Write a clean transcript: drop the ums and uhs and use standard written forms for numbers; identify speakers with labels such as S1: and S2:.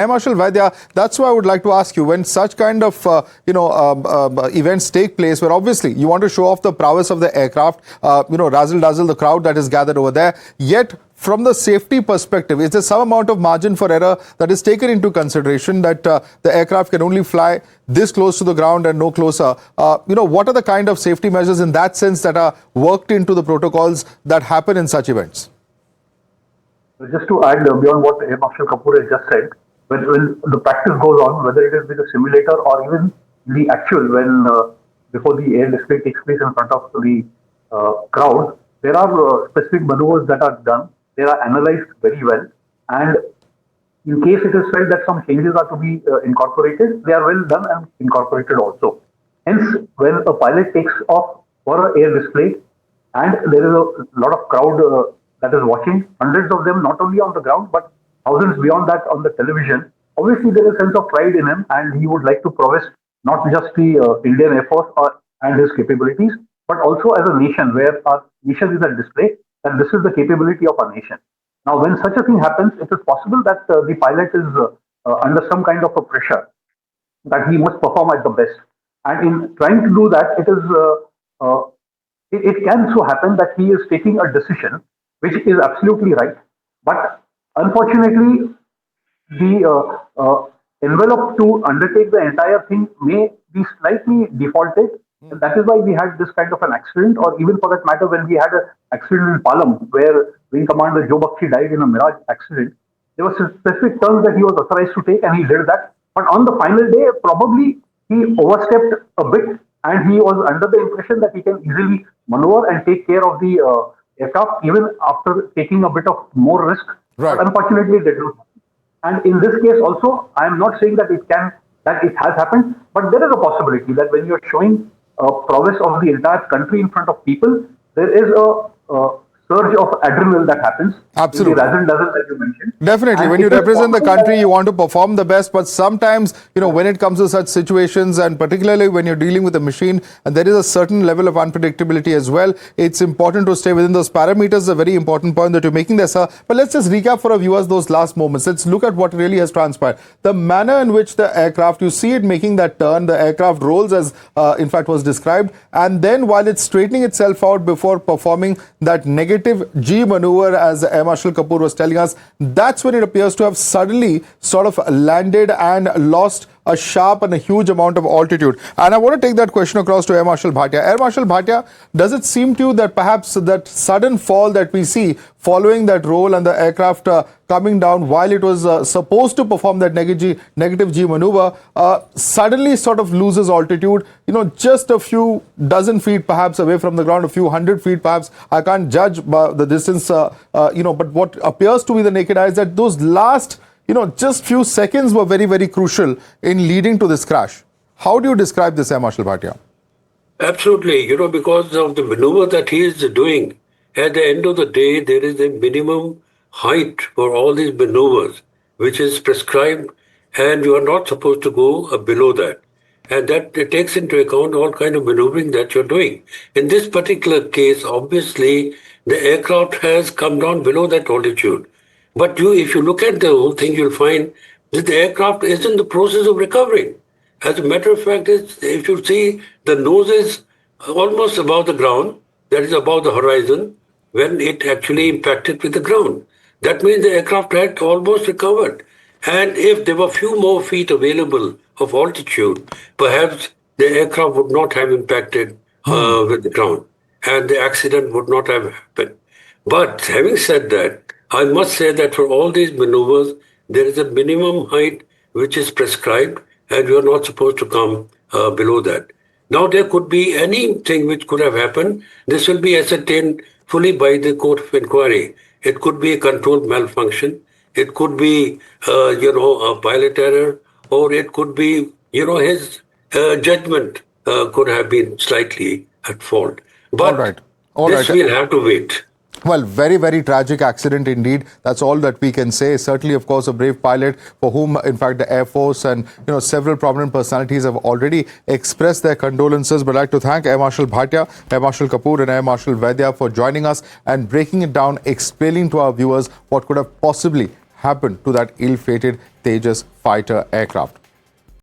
S1: Air Marshal Vaidya, that's why I would like to ask you, when such kind of events take place, where obviously you want to show off the prowess of the aircraft, razzle-dazzle the crowd that is gathered over there, yet from the safety perspective, is there some amount of margin for error that is taken into consideration, that the aircraft can only fly this close to the ground and no closer? What are the kind of safety measures in that sense that are worked into the protocols that happen in such events?
S2: Just to add beyond what Air Marshal Kapoor has just said, when the practice goes on, whether it is with a simulator or even the actual, when before the air display takes place in front of the crowd, there are specific maneuvers that are done. They are analyzed very well, and in case it is felt that some changes are to be incorporated, they are well done and incorporated also. Hence, when a pilot takes off for an air display and there is a lot of crowd that is watching, hundreds of them not only on the ground but thousands beyond that on the television, obviously there is a sense of pride in him, and he would like to progress not just the Indian Air Force and his capabilities, but also as a nation, where our nation is at display, that this is the capability of our nation. Now, when such a thing happens, it is possible that the pilot is under some kind of a pressure that he must perform at the best. And in trying to do that, it can so happen that he is taking a decision which is absolutely right. But unfortunately, the envelope to undertake the entire thing may be slightly defaulted. And that is why we had this kind of an accident, or even for that matter, when we had an accident in Palam, where Wing Commander Joe Bakshi died in a Mirage accident. There were specific turns that he was authorized to take, and he did that. But on the final day, probably he overstepped a bit, and he was under the impression that he can easily maneuver and take care of the aircraft, even after taking a bit of more risk.
S1: Right.
S2: But unfortunately, they did not. And in this case also, I am not saying that it has happened, but there is a possibility that when you are showing prowess of the entire country in front of people, there is a surge of adrenaline that happens.
S1: Absolutely.
S2: The razzle-dazzle that you mentioned.
S1: Definitely.
S2: And
S1: when you represent the country, you want to perform the best. But sometimes, when it comes to such situations, and particularly when you're dealing with a machine, and there is a certain level of unpredictability as well, it's important to stay within those parameters. A very important point that you're making there, sir. But let's just recap for our viewers those last moments. Let's look at what really has transpired. The manner in which the aircraft, you see it making that turn, the aircraft rolls as, in fact, was described. And then while it's straightening itself out before performing that negative G maneuver, as Air Marshal Kapoor was telling us, that's when it appears to have suddenly sort of landed and lost a sharp and a huge amount of altitude. And I want to take that question across to Air Marshal Bhatia. Air Marshal Bhatia, does it seem to you that perhaps that sudden fall that we see following that roll and the aircraft coming down while it was supposed to perform that negative G maneuver, suddenly sort of loses altitude, just a few dozen feet perhaps away from the ground, a few hundred feet perhaps? I can't judge the distance, but what appears to be the naked eye is that those last just few seconds were very, very crucial in leading to this crash. How do you describe this, Air Marshal Bhatia?
S3: Absolutely, because of the maneuver that he is doing, at the end of the day, there is a minimum height for all these maneuvers, which is prescribed, and you are not supposed to go below that. And that takes into account all kind of maneuvering that you're doing. In this particular case, obviously, the aircraft has come down below that altitude. But if you look at the whole thing, you'll find that the aircraft is in the process of recovering. As a matter of fact, if you see, the nose is almost above the ground, that is above the horizon, when it actually impacted with the ground. That means the aircraft had almost recovered. And if there were few more feet available of altitude, perhaps the aircraft would not have impacted with the ground, and the accident would not have happened. But having said that, I must say that for all these maneuvers, there is a minimum height which is prescribed, and you are not supposed to come below that. Now, there could be anything which could have happened. This will be ascertained fully by the court of inquiry. It could be a control malfunction. It could be, a pilot error, or it could be, his judgment could have been slightly at fault. But this we'll have to wait.
S1: Well, very, very tragic accident indeed. That's all that we can say. Certainly, of course, a brave pilot for whom, in fact, the Air Force and, several prominent personalities have already expressed their condolences. But I'd like to thank Air Marshal Bhatia, Air Marshal Kapoor and Air Marshal Vaidya for joining us and breaking it down, explaining to our viewers what could have possibly happened to that ill-fated Tejas fighter aircraft.